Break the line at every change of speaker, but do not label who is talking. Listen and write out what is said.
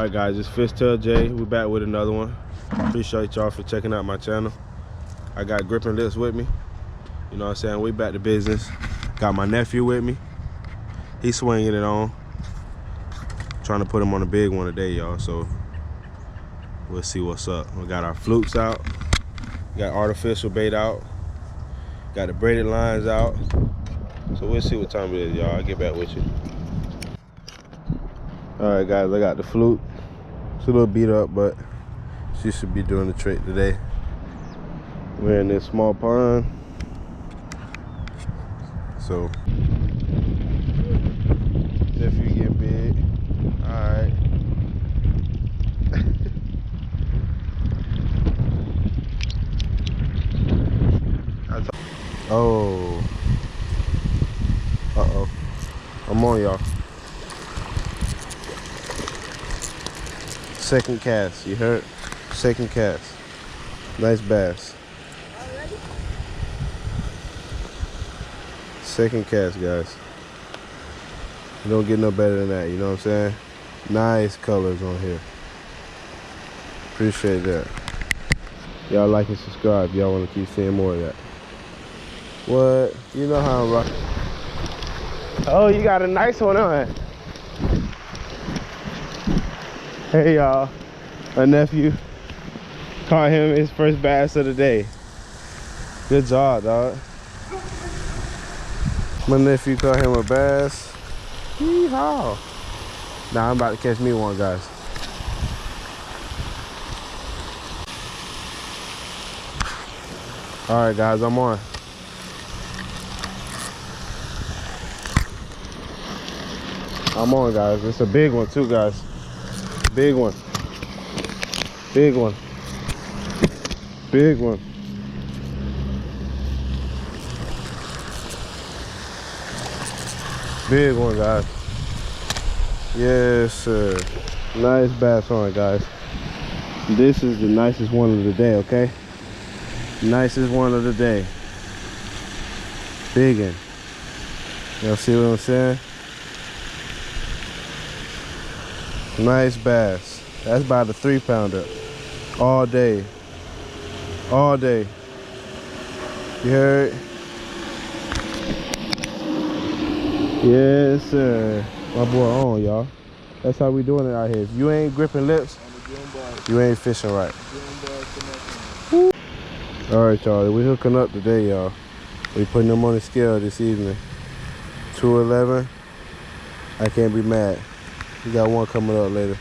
Alright guys, it's Fishtalesj. We're back with another one. Appreciate y'all for checking out my channel. I got gripping lips with me. You know what I'm saying? We back to business. Got my nephew with me. He's swinging it on. Trying to put him on a big one today, y'all. So we'll see what's up. We got our flukes out. Got artificial bait out. Got the braided lines out. So we'll see what time it is, y'all. I'll get back with you. Alright guys, I got the fluke. It's a little beat up, but she should be doing the trick today. We're in this small pond. So if you get big, alright. Oh. Uh-oh. I'm on, y'all. Second cast, you heard? Second cast. Nice bass.
Already?
Second cast, guys. You don't get no better than that, you know what I'm saying? Nice colors on here. Appreciate that. Y'all like and subscribe. Y'all want to keep seeing more of that. What? You know how I'm rocking. Oh, you got a nice one on. Hey y'all, my nephew caught him his first bass of the day. Good job, dog. My nephew caught him a bass. Yeehaw. Now I'm about to catch me one, guys. All right, guys, I'm on. I'm on, guys. It's a big one too, guys. Big one. Big one. Big one. Big one, guys. Yes, sir. Nice bass on it, guys. This is the nicest one of the day, okay? Nicest one of the day. Big one. Y'all see what I'm saying? Nice bass. That's about a 3-pounder. All day. All day. You heard? Yes, sir. My boy on, y'all. That's how we doing it out here. If you ain't gripping lips, you ain't fishing right. Alright, y'all. We hooking up today, y'all. We putting them on the scale this evening. 211. I can't be mad. We got one coming up later.